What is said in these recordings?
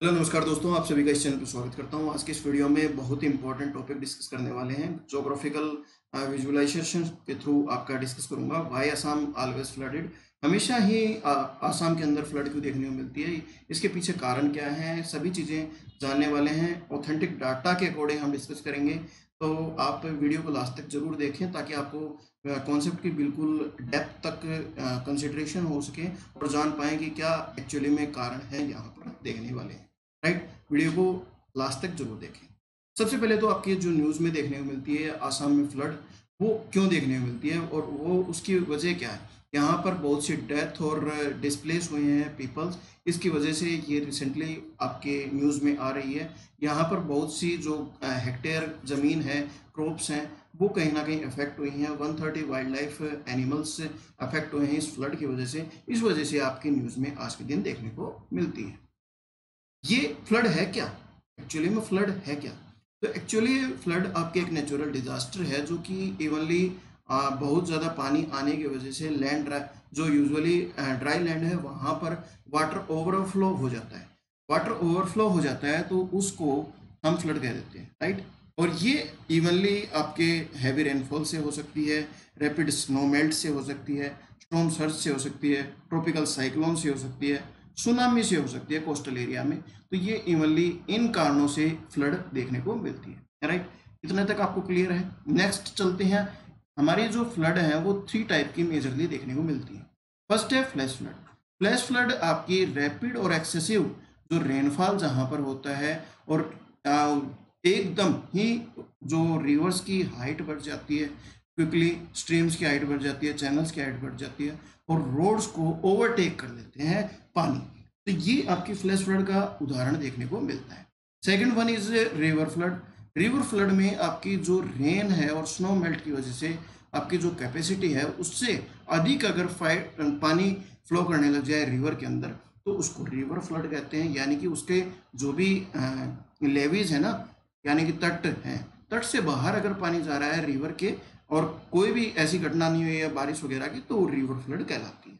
Hello नमस्कार दोस्तों, आप सभी का इस चैनल पर स्वागत करता हूं। आज के इस वीडियो में बहुत ही इंपॉर्टेंट टॉपिक डिस्कस करने वाले हैं। ज्योग्राफिकल विजुअलाइजेशन के थ्रू आपका डिस्कस करूंगा व्हाई असम ऑलवेज फ्लडेड। हमेशा ही आसाम के अंदर फ्लड क्यों देखने को मिलती है, इसके पीछे कारण क्या है, सभी चीज़ें जानने वाले हैं। ऑथेंटिक डाटा के अकॉर्डिंग हम डिस्कस करेंगे, तो आप वीडियो को लास्ट तक जरूर देखें ताकि आपको कॉन्सेप्ट की बिल्कुल डेप्थ तक कंसिडरेशन हो सके और जान पाएँ कि क्या एक्चुअली में कारण है यहाँ पर देखने वाले हैं। राइट, वीडियो को लास्ट तक जरूर देखें। सबसे पहले तो आपकी जो न्यूज़ में देखने को मिलती है आसाम में फ्लड, वो क्यों देखने को मिलती है और वो उसकी वजह क्या है। यहाँ पर बहुत सी डेथ और डिस्प्लेस हुए हैं पीपल्स, इसकी वजह से ये रिसेंटली आपके न्यूज़ में आ रही है। यहाँ पर बहुत सी जो हेक्टेयर ज़मीन है, क्रॉप्स हैं, वो कहीं ना कहीं अफेक्ट हुई हैं। 130 वाइल्ड लाइफ एनिमल्स अफेक्ट हुए हैं इस फ्लड की वजह से। इस वजह से आपकी न्यूज़ में आज के दिन देखने को मिलती है। ये फ्लड है क्या, एक्चुअली में फ्लड है क्या। तो एक्चुअली फ्लड आपके एक नेचुरल डिजास्टर है जो कि इवनली बहुत ज़्यादा पानी आने की वजह से लैंड जो यूजुअली ड्राई लैंड है वहाँ पर वाटर ओवरफ्लो हो जाता है। वाटर ओवरफ्लो हो जाता है तो उसको हम फ्लड कह देते हैं, राइट। और ये इवनली आपके हैवी रेनफॉल से हो सकती है, रैपिड स्नो मेल्ट से हो सकती है, स्टॉर्म सर्ज से हो सकती है, ट्रॉपिकल साइक्लोन से हो सकती है, सुनामी से हो सकती है कोस्टल एरिया में। तो ये इवनली इन कारणों से फ्लड देखने को मिलती है, राइट। इतने तक आपको क्लियर है। नेक्स्ट चलते हैं। हमारी जो फ्लड है वो 3 टाइप की मेजरली देखने को मिलती है। फर्स्ट है फ्लैश फ्लड। फ्लैश फ्लड आपकी रैपिड और एक्सेसिव जो रेनफॉल जहाँ पर होता है और एकदम ही जो रिवर्स की हाइट बढ़ जाती है, क्विकली स्ट्रीम्स की हाइट बढ़ जाती है, चैनल्स की हाइट बढ़ जाती है और रोड्स को ओवरटेक कर लेते हैं पानी। तो ये आपकी फ्लैश फ्लड का उदाहरण देखने को मिलता है। Second one is river flood. River flood में आपकी जो रेन है और स्नो मेल्ट की वजह से आपकी जो कैपेसिटी है उससे अधिक अगर पानी फ्लो करने लग जाए रिवर के अंदर तो उसको रिवर फ्लड कहते हैं। यानी कि उसके जो भी लेवीज है ना, यानी कि तट है, तट से बाहर अगर पानी जा रहा है रिवर के और कोई भी ऐसी घटना नहीं हुई है बारिश वगैरह की, तो रिवर फ्लड कहलाती है।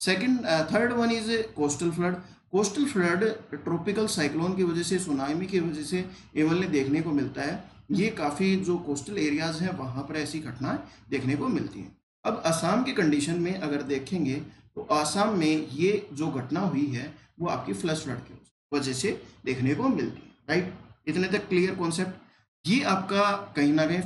Second third one is coastal flood. Coastal flood tropical cyclone की वजह से, सुनामी की वजह से एवं देखने को मिलता है। ये काफ़ी जो कोस्टल एरियाज हैं वहाँ पर ऐसी घटनाएं देखने को मिलती हैं। अब असम के कंडीशन में अगर देखेंगे तो असम में ये जो घटना हुई है वो आपकी फ्लश फ्लड की वजह से देखने को मिलती है, राइट। इतने तक क्लियर कॉन्सेप्ट। ये आपका कहीं ना कहीं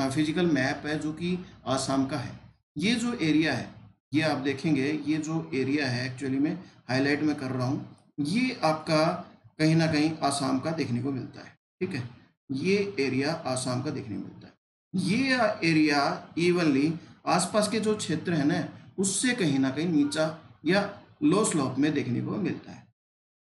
फिजिकल मैप है जो कि आसाम का है। ये जो एरिया है, ये आप देखेंगे, ये जो एरिया है एक्चुअली में हाईलाइट में कर रहा हूँ, ये आपका कहीं ना कहीं आसाम का देखने को मिलता है, ठीक है। ये एरिया आसाम का देखने को मिलता है। ये एरिया इवनली आसपास के जो क्षेत्र है ना उससे कहीं ना कहीं नीचा या लो स्लोप में देखने को मिलता है।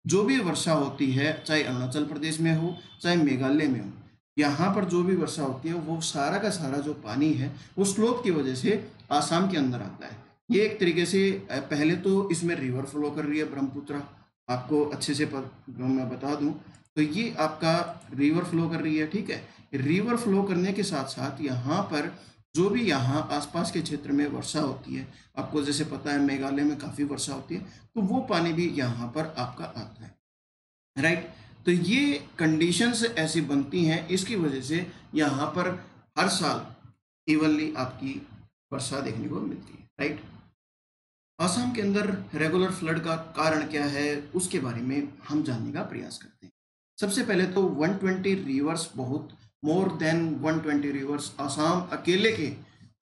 जो भी वर्षा होती है, चाहे अरुणाचल प्रदेश में हो चाहे मेघालय में हो, यहाँ पर जो भी वर्षा होती है वो सारा का सारा जो पानी है वो स्लोप की वजह से आसाम के अंदर आता है। ये एक तरीके से पहले तो इसमें रिवर फ्लो कर रही है ब्रह्मपुत्र, आपको अच्छे से मैं बता दूं तो ये आपका रिवर फ्लो कर रही है, ठीक है। रिवर फ्लो करने के साथ साथ यहाँ पर जो भी यहाँ आसपास के क्षेत्र में वर्षा होती है, आपको जैसे पता है मेघालय में काफ़ी वर्षा होती है, तो वो पानी भी यहाँ पर आपका आता है, राइट। तो ये कंडीशंस ऐसी बनती हैं, इसकी वजह से यहाँ पर हर साल इवनली आपकी वर्षा देखने को मिलती है, राइट। असम के अंदर रेगुलर फ्लड का कारण क्या है उसके बारे में हम जानने का प्रयास करते हैं। सबसे पहले तो 120 रिवर्स, बहुत मोर देन 120 रिवर्स असम अकेले के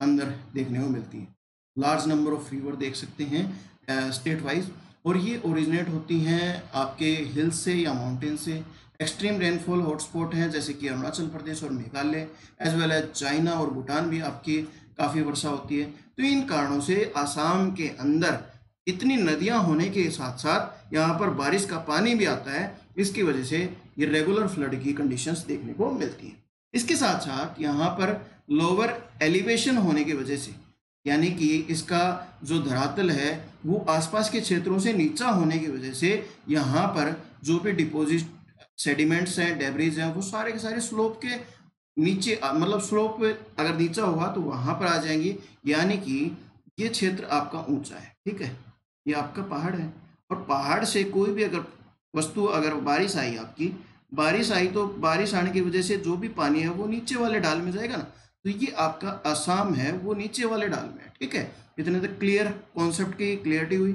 अंदर देखने को मिलती हैं। लार्ज नंबर ऑफ रिवर देख सकते हैं स्टेट वाइज, और ये ओरिजिनेट होती हैं आपके हिल्स से या माउंटेन से। एक्सट्रीम रेनफॉल हॉटस्पॉट हैं जैसे कि अरुणाचल प्रदेश और Meghalaya, as well as China और भूटान भी आपकी काफ़ी वर्षा होती है। तो इन कारणों से आसाम के अंदर इतनी नदियां होने के साथ साथ यहाँ पर बारिश का पानी भी आता है, इसकी वजह से ये रेगुलर फ्लड की कंडीशंस देखने को मिलती हैं। इसके साथ साथ यहाँ पर लोअर एलिवेशन होने की वजह से, यानी कि इसका जो धरातल है वो आसपास के क्षेत्रों से नीचा होने की वजह से यहाँ पर जो भी डिपोजिट सेडिमेंट्स हैं, डेब्रीज हैं, वो सारे के सारे स्लोप के नीचे, मतलब स्लोप अगर नीचा होगा तो वहां पर आ जाएंगी। यानी कि ये क्षेत्र आपका ऊंचा है, ठीक है, ये आपका पहाड़ है और पहाड़ से कोई भी अगर वस्तु अगर बारिश आई आपकी, बारिश आई तो बारिश आने की वजह से जो भी पानी है वो नीचे वाले ढाल में जाएगा ना, तो ये आपका असम है वो नीचे वाले ढाल में है। ठीक है, इतने तक क्लियर, कॉन्सेप्ट की क्लियरिटी हुई।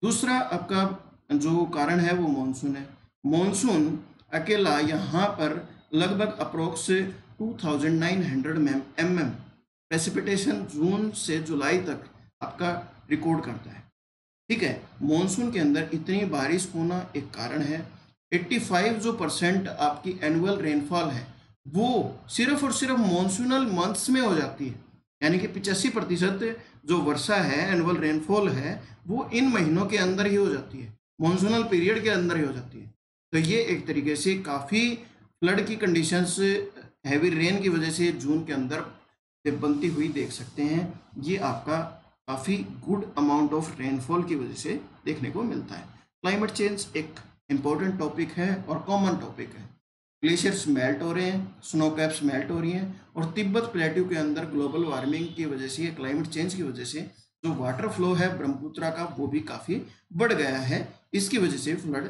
दूसरा आपका जो कारण है वो मानसून है। मानसून अकेला यहाँ पर लगभग अप्रोक्स 2900 mm प्रेसिपिटेशन जून से जुलाई तक आपका रिकॉर्ड करता है। ठीक है, मॉनसून के अंदर इतनी बारिश होना एक कारण है। 85% जो आपकी एनुअल रेनफॉल है वो सिर्फ और सिर्फ मॉनसूनल मंथ्स में हो जाती है, यानी कि 85% जो वर्षा है, एनुअल रेनफॉल है, वो इन महीनों के अंदर ही हो जाती है, मॉनसूनल पीरियड के अंदर ही हो जाती है। तो ये एक तरीके से काफ़ी फ्लड की कंडीशंस हैवी रेन की वजह से जून के अंदर बनती हुई देख सकते हैं। ये आपका काफ़ी गुड अमाउंट ऑफ रेनफॉल की वजह से देखने को मिलता है। क्लाइमेट चेंज एक इम्पोर्टेंट टॉपिक है और कॉमन टॉपिक है। ग्लेशियर्स मेल्ट हो रहे हैं, स्नो कैप्स मेल्ट हो रही हैं, और तिब्बत प्लेट्यू के अंदर ग्लोबल वार्मिंग की वजह से, क्लाइमेट चेंज की वजह से जो वाटर फ्लो है ब्रह्मपुत्रा का वो भी काफ़ी बढ़ गया है। इसकी वजह से फ्लड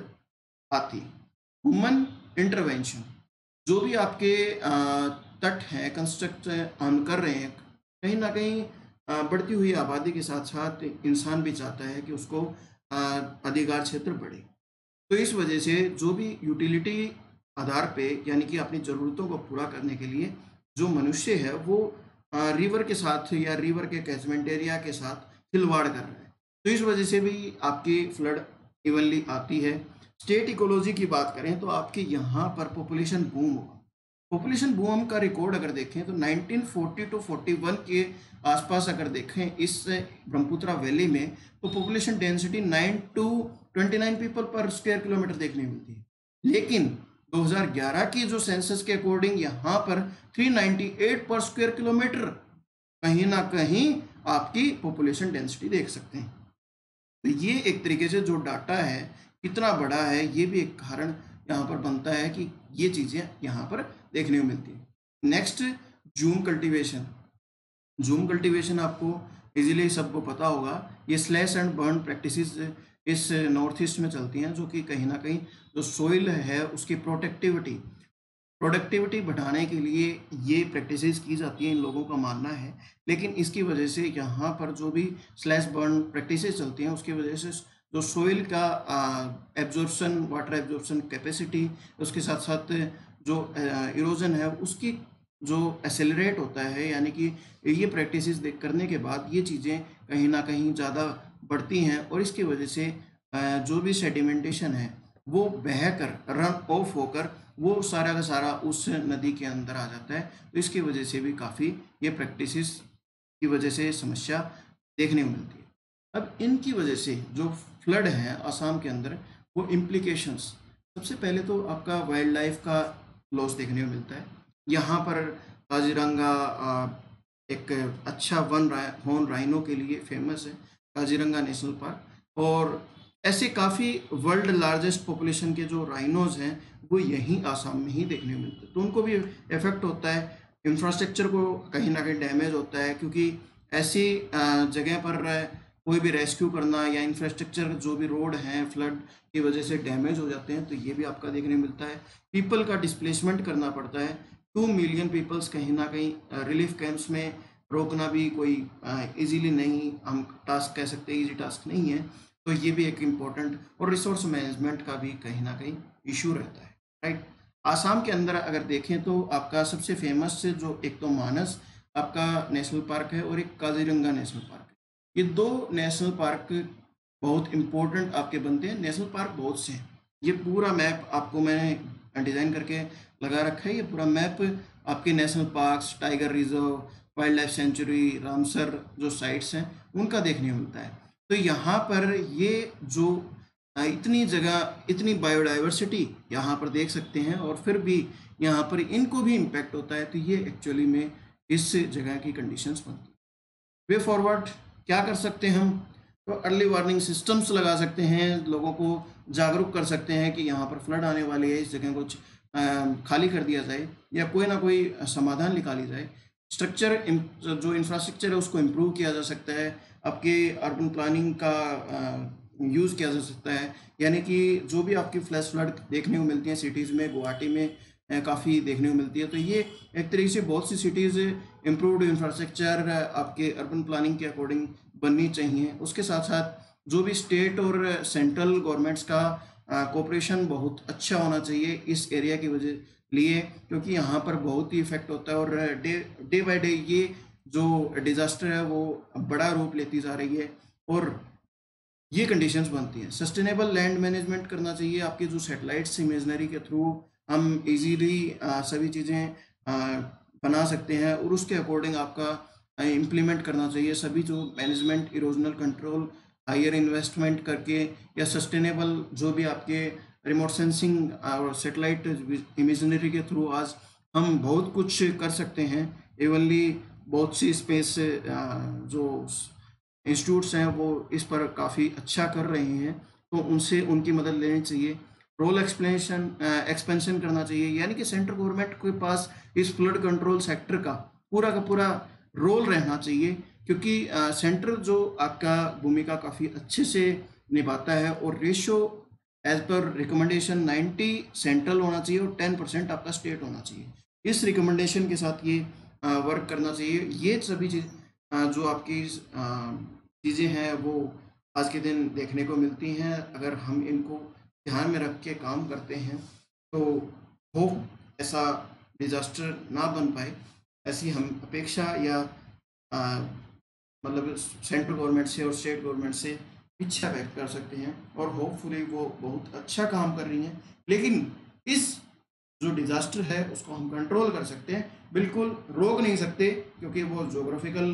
आती है। ह्यूमन इंटरवेंशन, जो भी आपके तट हैं कंस्ट्रक्ट हम कर रहे हैं, कहीं ना कहीं बढ़ती हुई आबादी के साथ साथ इंसान भी चाहता है कि उसको अधिकार क्षेत्र बढ़े। तो इस वजह से जो भी यूटिलिटी आधार पे, यानी कि अपनी ज़रूरतों को पूरा करने के लिए जो मनुष्य है वो रिवर के साथ या रिवर के कैचमेंट एरिया के साथ खिलवाड़ कर रहा है, तो इस वजह से भी आपकी फ्लड इवनली आती है। स्टेट इकोलॉजी की बात करें तो आपके यहाँ पर पॉपुलेशन बूम हुआ। पॉपुलेशन बूम का रिकॉर्ड अगर देखें तो 1940 टू 41 के आसपास अगर देखें इस ब्रह्मपुत्रा वैली में, तो पॉपुलेशन डेंसिटी 9 टू 29 पीपल पर स्क्वायर किलोमीटर देखने मिलती है। लेकिन 2011 की जो सेंसस के अकॉर्डिंग यहाँ पर 398 पर स्क्वायर किलोमीटर कहीं ना कहीं आपकी पॉपुलेशन डेंसिटी देख सकते हैं। तो ये एक तरीके से जो डाटा है कितना बड़ा है, ये भी एक कारण यहाँ पर बनता है कि ये चीज़ें यहाँ पर देखने को मिलती है। Next, zoom cultivation. Zoom cultivation आपको इजीली सबको पता होगा। ये स्लैश एंड बर्न प्रैक्टिसेस इस नॉर्थ ईस्ट में चलती हैं, जो कि कहीं ना कहीं जो सोइल है उसकी प्रोडक्टिविटी बढ़ाने के लिए ये प्रैक्टिसेस की जाती हैं, इन लोगों का मानना है। लेकिन इसकी वजह से यहाँ पर जो भी स्लैश बर्न प्रैक्टिसेस चलती हैं उसकी वजह से जो सोइल का एब्जॉर्प्शन, वाटर एब्जॉर्प्शन कैपेसिटी, उसके साथ साथ जो इरोजन है उसकी जो एसेलरेट होता है, यानी कि ये प्रैक्टिसेस करने के बाद ये चीज़ें कहीं ना कहीं ज़्यादा बढ़ती हैं, और इसकी वजह से जो भी सेडिमेंटेशन है वो बहकर रन ऑफ होकर वो सारा का सारा उस नदी के अंदर आ जाता है। तो इसकी वजह से भी काफ़ी ये प्रैक्टिसेस की वजह से समस्या देखने को मिलती है। अब इनकी वजह से जो फ्लड है असम के अंदर, वो इम्प्लीकेशंस, सबसे पहले तो आपका वाइल्ड लाइफ का लॉस देखने को मिलता है। यहाँ पर काजीरंगा एक अच्छा हॉर्न राइनो के लिए फेमस है, काजीरंगा नेशनल पार्क, और ऐसे काफ़ी वर्ल्ड लार्जेस्ट पॉपुलेशन के जो राइनोज हैं वो यहीं आसाम में ही देखने को मिलते हैं। तो उनको भी इफेक्ट होता है, इंफ्रास्ट्रक्चर को कहीं ना कहीं डैमेज होता है, क्योंकि ऐसी जगह पर कोई भी रेस्क्यू करना या इंफ्रास्ट्रक्चर जो भी रोड हैं फ्लड की वजह से डैमेज हो जाते हैं, तो ये भी आपका देखने को मिलता है। पीपल का डिस्प्लेसमेंट करना पड़ता है। 2 मिलियन पीपल्स कहीं ना कहीं रिलीफ कैंप्स में रोकना भी कोई इजीली नहीं, हम टास्क कह सकते हैं, इजी टास्क नहीं है। तो ये भी एक इम्पोर्टेंट, और रिसोर्स मैनेजमेंट का भी कहीं ना कहीं इशू रहता है, राइट। आसाम के अंदर अगर देखें तो आपका सबसे फेमस जो एक तो मानस आपका नेशनल पार्क है और एक काजीरंगा नेशनल पार्क है। ये 2 नेशनल पार्क बहुत इम्पोर्टेंट आपके बनते हैं। नेशनल पार्क बहुत से हैं, ये पूरा मैप आपको मैंने डिज़ाइन करके लगा रखा है। ये पूरा मैप आपके national parks, tiger reserve, wild life sanctuary, Ramsar जो साइट्स हैं उनका देखने को मिलता है। तो यहाँ पर ये जो इतनी जगह, इतनी बायोडाइवर्सिटी यहाँ पर देख सकते हैं, और फिर भी यहाँ पर इनको भी इम्पैक्ट होता है। तो ये एक्चुअली में इस जगह की कंडीशंस बनती है। वे फॉरवर्ड क्या कर सकते हैं हम? तो अर्ली वार्निंग सिस्टम्स लगा सकते हैं, लोगों को जागरूक कर सकते हैं कि यहाँ पर फ्लड आने वाली है, इस जगह को खाली कर दिया जाए या कोई ना कोई समाधान निकाली जाए। स्ट्रक्चर, जो इंफ्रास्ट्रक्चर है उसको इम्प्रूव किया जा सकता है। आपके अर्बन प्लानिंग का यूज़ किया जा सकता है। यानी कि जो भी आपकी फ्लैश फ्लड देखने को मिलती हैं सिटीज़ में, गुवाहाटी में काफ़ी देखने को मिलती है। तो ये एक तरीके से बहुत सी सिटीज़ इम्प्रूव्ड इंफ्रास्ट्रक्चर आपके अर्बन प्लानिंग के अकॉर्डिंग बननी चाहिए। उसके साथ-साथ जो भी स्टेट और सेंट्रल गवर्नमेंट्स का कोऑपरेशन बहुत अच्छा होना चाहिए इस एरिया की वजह लिए, क्योंकि यहाँ पर बहुत ही इफ़ेक्ट होता है और डे डे बाय डे ये जो डिज़ास्टर है वो बड़ा रूप लेती जा रही है और ये कंडीशंस बनती हैं। सस्टेनेबल लैंड मैनेजमेंट करना चाहिए। आपके जो सैटेलाइट्स इमेजिनरी के थ्रू हम इजीली सभी चीज़ें बना सकते हैं और उसके अकॉर्डिंग आपका इम्प्लीमेंट करना चाहिए। सभी जो management, erosional control, higher investment करके या सस्टेनेबल जो भी आपके रिमोट सेंसिंग और सैटेलाइट इमेजिनरी के थ्रू आज हम बहुत कुछ कर सकते हैं। इवनली बहुत सी स्पेस जो इंस्टीट्यूट्स हैं वो इस पर काफ़ी अच्छा कर रहे हैं, तो उनसे उनकी मदद लेनी चाहिए। रोल एक्सपेंशन करना चाहिए, यानी कि सेंट्रल गवर्नमेंट के पास इस फ्लड कंट्रोल सेक्टर का पूरा रोल रहना चाहिए, क्योंकि सेंटर जो आपका भूमिका काफ़ी अच्छे से निभाता है और रेशो एज पर रिकमेंडेशन 90 सेंट्रल होना चाहिए और 10% आपका स्टेट होना चाहिए। इस रिकमेंडेशन के साथ ये वर्क करना चाहिए। ये सभी चीज़ जो आपकी चीज़ें हैं वो आज के दिन देखने को मिलती हैं। अगर हम इनको ध्यान में रख के काम करते हैं तो होप ऐसा डिज़ास्टर ना बन पाए, ऐसी हम अपेक्षा या अ, मतलब सेंट्रल गवर्नमेंट से और स्टेट गवर्नमेंट से इच्छा व्यक्त कर सकते हैं और होपफुली वो बहुत अच्छा काम कर रही हैं। लेकिन इस जो डिज़ास्टर है उसको हम कंट्रोल कर सकते हैं, बिल्कुल रोक नहीं सकते, क्योंकि वो ज्योग्राफिकल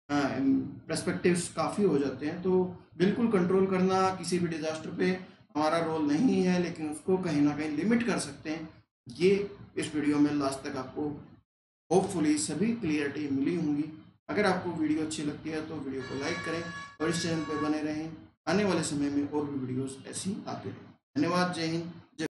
पर्सपेक्टिव्स काफ़ी हो जाते हैं। तो बिल्कुल कंट्रोल करना किसी भी डिज़ास्टर पे हमारा रोल नहीं है, लेकिन उसको कहीं ना कहीं लिमिट कर सकते हैं। ये इस वीडियो में लास्ट तक आपको होपफुली सभी क्लियरिटी मिली होंगी। अगर आपको वीडियो अच्छी लगती है तो वीडियो को लाइक करें और इस चैनल पर बने रहें। आने वाले समय में और भी वीडियोस ऐसी आते रहें। धन्यवाद। जय हिंद। जय